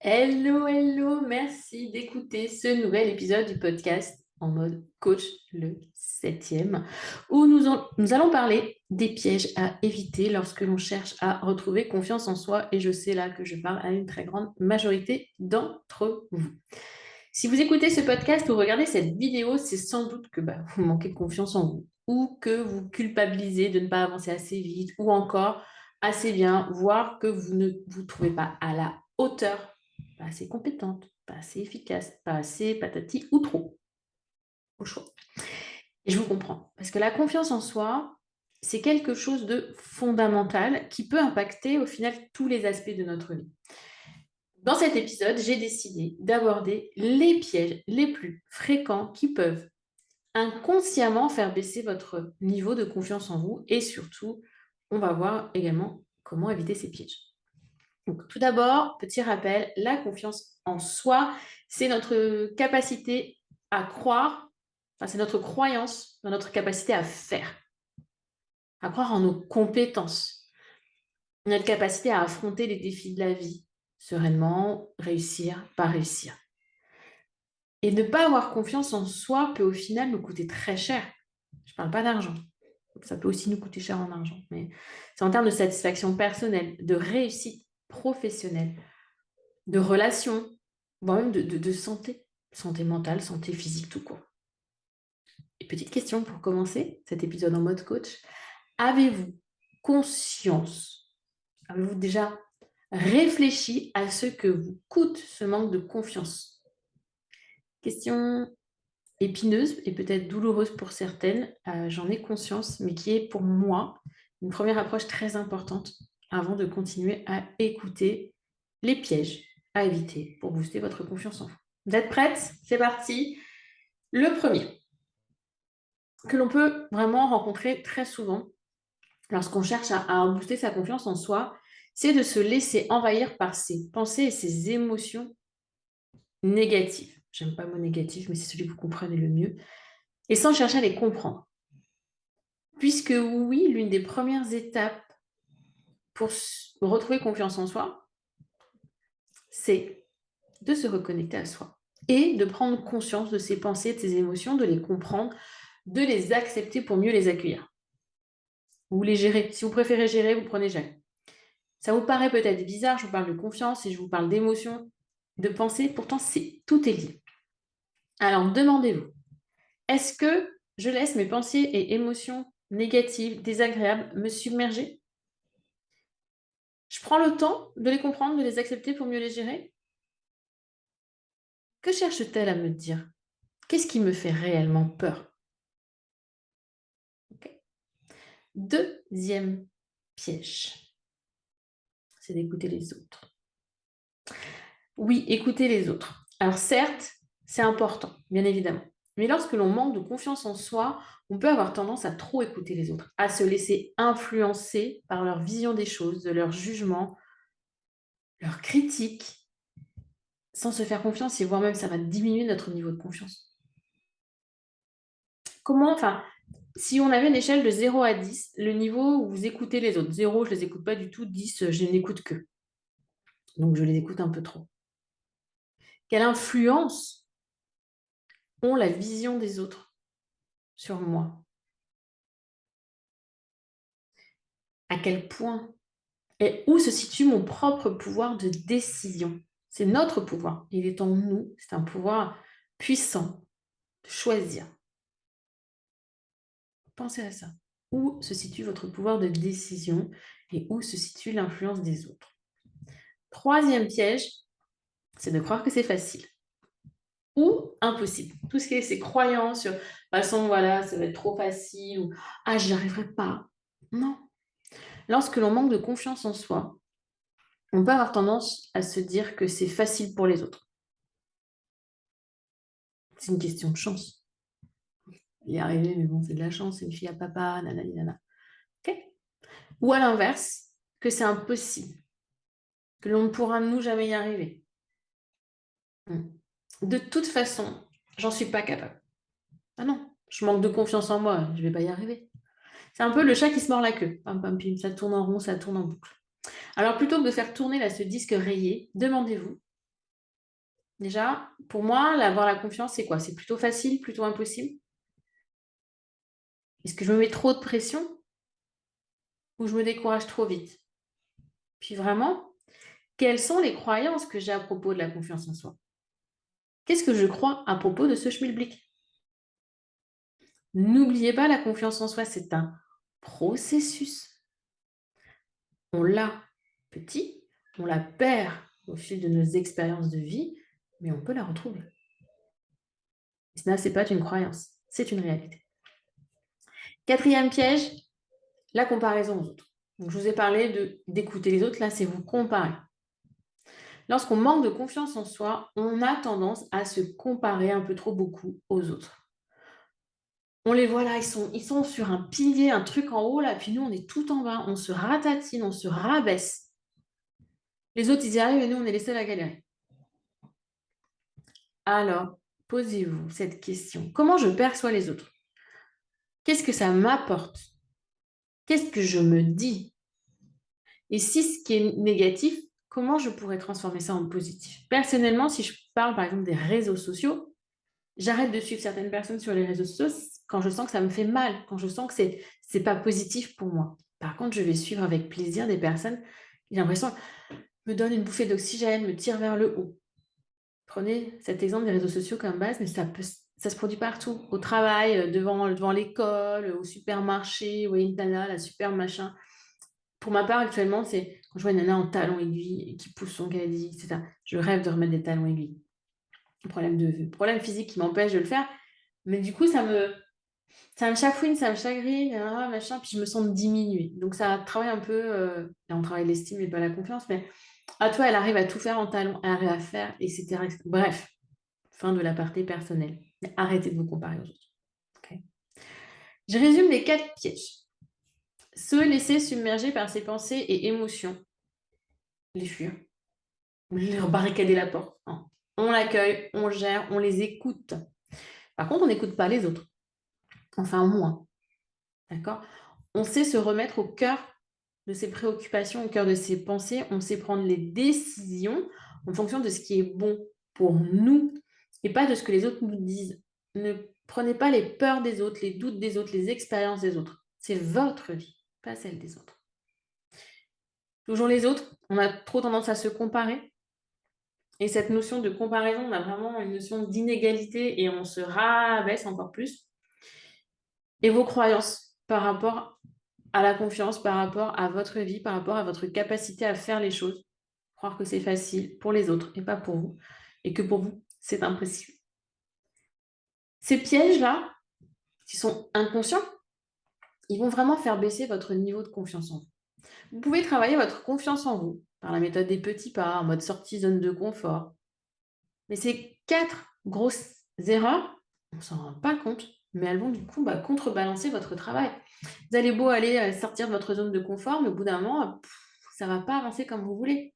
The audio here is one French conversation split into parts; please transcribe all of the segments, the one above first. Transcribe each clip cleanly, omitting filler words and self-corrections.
Hello, hello, merci d'écouter ce nouvel épisode du podcast en mode coach, le septième, où nous allons parler des pièges à éviter lorsque l'on cherche à retrouver confiance en soi. Et je sais là que je parle à une très grande majorité d'entre vous. Si vous écoutez ce podcast ou regardez cette vidéo, c'est sans doute que vous manquez de confiance en vous ou que vous culpabilisez de ne pas avancer assez vite ou encore assez bien, voire que vous ne vous trouvez pas à la hauteur, pas assez compétente, pas assez efficace, pas assez patati ou trop, au choix. Et je vous comprends, parce que la confiance en soi, c'est quelque chose de fondamental qui peut impacter au final tous les aspects de notre vie. Dans cet épisode, j'ai décidé d'aborder les pièges les plus fréquents qui peuvent inconsciemment faire baisser votre niveau de confiance en vous et surtout, on va voir également comment éviter ces pièges. Donc, tout d'abord, petit rappel, la confiance en soi, c'est notre capacité à croire, c'est notre croyance dans notre capacité à faire, à croire en nos compétences, notre capacité à affronter les défis de la vie sereinement, réussir, pas réussir. Et ne pas avoir confiance en soi peut au final nous coûter très cher. Je ne parle pas d'argent. Ça peut aussi nous coûter cher en argent. Mais c'est en termes de satisfaction personnelle, de réussite professionnelle, de relations, voire même de santé. Santé mentale, santé physique, tout court. Et petite question pour commencer cet épisode en mode coach. Avez-vous conscience, avez-vous déjà réfléchi à ce que vous coûte ce manque de confiance? Question épineuse et peut-être douloureuse pour certaines, j'en ai conscience, mais qui est pour moi une première approche très importante avant de continuer à écouter les pièges à éviter pour booster votre confiance en vous. Vous êtes prêtes? C'est parti. Le premier, que l'on peut vraiment rencontrer très souvent lorsqu'on cherche à booster sa confiance en soi, c'est de se laisser envahir par ses pensées et ses émotions négatives. J'aime pas le mot négatif, mais c'est celui que vous comprenez le mieux. Et sans chercher à les comprendre. Puisque oui, l'une des premières étapes pour retrouver confiance en soi, c'est de se reconnecter à soi et de prendre conscience de ses pensées, de ses émotions, de les comprendre, de les accepter pour mieux les accueillir. Ou les gérer. Si vous préférez gérer, vous prenez gérer. Ça vous paraît peut-être bizarre, je vous parle de confiance et je vous parle d'émotions, de pensée, pourtant tout est lié. Alors demandez-vous, est-ce que je laisse mes pensées et émotions négatives, désagréables me submerger? Je prends le temps de les comprendre, de les accepter pour mieux les gérer? Que cherche-t-elle à me dire? Qu'est-ce qui me fait réellement peur? Okay. Deuxième piège, c'est d'écouter les autres. Oui, écouter les autres. Alors certes, c'est important, bien évidemment. Mais lorsque l'on manque de confiance en soi, on peut avoir tendance à trop écouter les autres, à se laisser influencer par leur vision des choses, de leur jugement, leur critique, sans se faire confiance et voire même ça va diminuer notre niveau de confiance. Si on avait une échelle de 0 à 10, le niveau où vous écoutez les autres, 0, je ne les écoute pas du tout, 10, je n'écoute que. Donc, je les écoute un peu trop. Quelle influence ont la vision des autres sur moi? À quel point? Et où se situe mon propre pouvoir de décision? C'est notre pouvoir. Il est en nous. C'est un pouvoir puissant de choisir. Pensez à ça. Où se situe votre pouvoir de décision et où se situe l'influence des autres? Troisième piège, c'est de croire que c'est facile ou impossible. Tout ce qui est ces croyances sur, de toute façon, voilà, ça va être trop facile ou ah, j'y arriverai pas. Non. Lorsque l'on manque de confiance en soi, on peut avoir tendance à se dire que c'est facile pour les autres. C'est une question de chance. Y arriver, mais bon, c'est de la chance, c'est une fille à papa, nanani, nana. Okay. Ou à l'inverse, que c'est impossible, que l'on ne pourra nous jamais y arriver. De toute façon, j'en suis pas capable. Ah non, je manque de confiance en moi, je vais pas y arriver. C'est un peu le chat qui se mord la queue. Pam, pam, pim, ça tourne en rond, ça tourne en boucle. Alors plutôt que de faire tourner là, ce disque rayé, demandez-vous, Déjà, pour moi, avoir la confiance, c'est quoi? C'est plutôt facile, plutôt impossible? Est-ce que je me mets trop de pression ou je me décourage trop vite? Puis vraiment, quelles sont les croyances que j'ai à propos de la confiance en soi? Qu'est-ce que je crois à propos de ce schmilblick? N'oubliez pas, la confiance en soi, c'est un processus. On l'a petit, on la perd au fil de nos expériences de vie, mais on peut la retrouver. Et ça, c'est pas une croyance, c'est une réalité. Quatrième piège, la comparaison aux autres. Donc, je vous ai parlé d'écouter les autres, là, c'est vous comparer. Lorsqu'on manque de confiance en soi, on a tendance à se comparer un peu trop beaucoup aux autres. On les voit là, ils sont sur un pilier, un truc en haut, là, puis nous, on est tout en bas, on se ratatine, on se rabaisse. Les autres, ils y arrivent et nous, on est les seuls à galérer. Alors, posez-vous cette question. Comment je perçois les autres? Qu'est-ce que ça m'apporte? Qu'est-ce que je me dis? Et si ce qui est négatif, comment je pourrais transformer ça en positif? Personnellement, si je parle par exemple des réseaux sociaux, j'arrête de suivre certaines personnes sur les réseaux sociaux quand je sens que ça me fait mal, quand je sens que c'est pas positif pour moi. Par contre, je vais suivre avec plaisir des personnes qui, j'ai l'impression, me donnent une bouffée d'oxygène, me tirent vers le haut. Prenez cet exemple des réseaux sociaux comme base, mais ça se produit partout. Au travail, devant l'école, au supermarché, vous voyez une nana, la super machin. Pour ma part, actuellement, c'est quand je vois une nana en talons aiguilles et qui pousse son caddie, etc. Je rêve de remettre des talons aiguilles. Problème physique qui m'empêche de le faire. Mais du coup, ça me chafouine, ça me chagrine, machin, puis je me sens diminuée. Donc ça travaille un peu, là on travaille l'estime et pas la confiance, mais toi, elle arrive à tout faire en talons, elle arrive à faire, etc. etc. Bref, fin de l'aparté personnel. Mais arrêtez de vous comparer aux autres. Ok. Je résume les 4 pièges. Se laisser submerger par ses pensées et émotions, les fuir, leur barricader la porte. Hein. On l'accueille, on gère, on les écoute. Par contre, on n'écoute pas les autres. Enfin, moins. D'accord? On sait se remettre au cœur de ses préoccupations, au cœur de ses pensées. On sait prendre les décisions en fonction de ce qui est bon pour nous et pas de ce que les autres nous disent. Ne prenez pas les peurs des autres, les doutes des autres, les expériences des autres. C'est votre vie, pas celle des autres. Toujours les autres, on a trop tendance à se comparer. Et cette notion de comparaison, on a vraiment une notion d'inégalité et on se rabaisse encore plus. Et vos croyances par rapport à la confiance, par rapport à votre vie, par rapport à votre capacité à faire les choses. Croire que c'est facile pour les autres et pas pour vous. Et que pour vous, c'est impossible. Ces pièges-là, qui sont inconscients, ils vont vraiment faire baisser votre niveau de confiance en vous. Vous pouvez travailler votre confiance en vous par la méthode des petits pas, en mode sortie zone de confort. Mais ces 4 grosses erreurs, on ne s'en rend pas compte, mais elles vont du coup contrebalancer votre travail. Vous allez beau aller sortir de votre zone de confort, mais au bout d'un moment, ça ne va pas avancer comme vous voulez.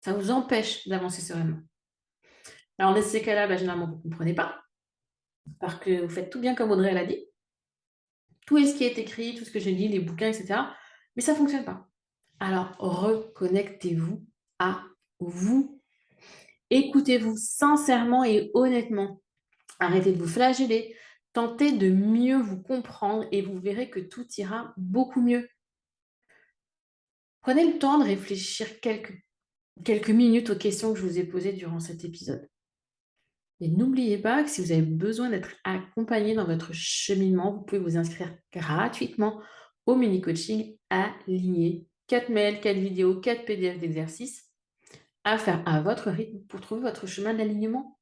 Ça vous empêche d'avancer sereinement. Alors, dans ces cas-là, généralement, vous ne comprenez pas, parce que vous faites tout bien comme Audrey l'a dit. Tout est ce qui est écrit, tout ce que j'ai dit, les bouquins, etc. Mais ça ne fonctionne pas. Alors, reconnectez-vous à vous. Écoutez-vous sincèrement et honnêtement. Arrêtez de vous flageller. Tentez de mieux vous comprendre et vous verrez que tout ira beaucoup mieux. Prenez le temps de réfléchir quelques minutes aux questions que je vous ai posées durant cet épisode. Et n'oubliez pas que si vous avez besoin d'être accompagné dans votre cheminement, vous pouvez vous inscrire gratuitement au mini-coaching aligné. 4 mails, 4 vidéos, 4 PDF d'exercices à faire à votre rythme pour trouver votre chemin d'alignement.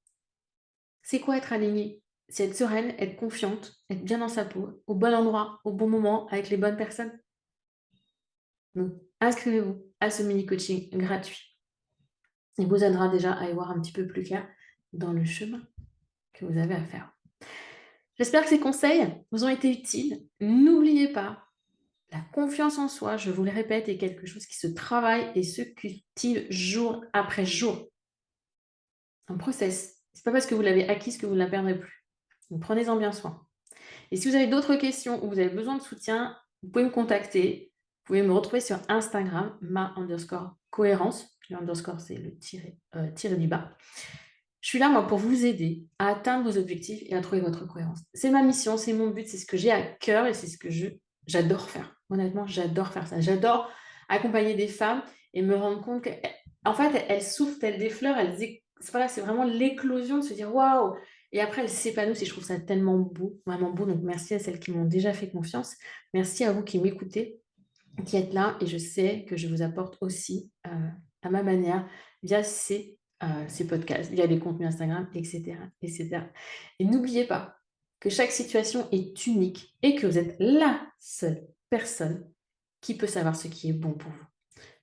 C'est quoi être aligné? C'est être sereine, être confiante, être bien dans sa peau, au bon endroit, au bon moment, avec les bonnes personnes. Donc, inscrivez-vous à ce mini-coaching gratuit. Il vous aidera déjà à y voir un petit peu plus clair dans le chemin que vous avez à faire. J'espère que ces conseils vous ont été utiles. N'oubliez pas, la confiance en soi, je vous le répète, est quelque chose qui se travaille et se cultive jour après jour. Un process. Ce n'est pas parce que vous l'avez acquise que vous ne la perdrez plus. Donc, prenez-en bien soin. Et si vous avez d'autres questions ou vous avez besoin de soutien, vous pouvez me contacter. Vous pouvez me retrouver sur Instagram, ma_cohérence. Le underscore, c'est le tiré du bas. Je suis là, moi, pour vous aider à atteindre vos objectifs et à trouver votre cohérence. C'est ma mission, c'est mon but, c'est ce que j'ai à cœur et c'est ce que j'adore faire. Honnêtement, j'adore faire ça. J'adore accompagner des femmes et me rendre compte qu'en fait, elles souffrent telles des fleurs, voilà, c'est vraiment l'éclosion de se dire waouh! Et après, elles s'épanouissent et je trouve ça tellement beau, vraiment beau. Donc, merci à celles qui m'ont déjà fait confiance. Merci à vous qui m'écoutez, qui êtes là. Et je sais que je vous apporte aussi à ma manière via ces podcasts, via des contenus Instagram, etc., etc. Et n'oubliez pas que chaque situation est unique et que vous êtes la seule personne qui peut savoir ce qui est bon pour vous.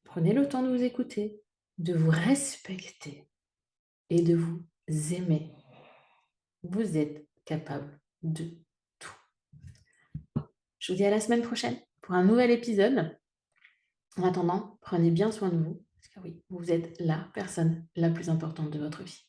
Prenez le temps de vous écouter, de vous respecter et de vous aimer. Vous êtes capable de tout. Je vous dis à la semaine prochaine pour un nouvel épisode. En attendant, prenez bien soin de vous, parce que oui, vous êtes la personne la plus importante de votre vie.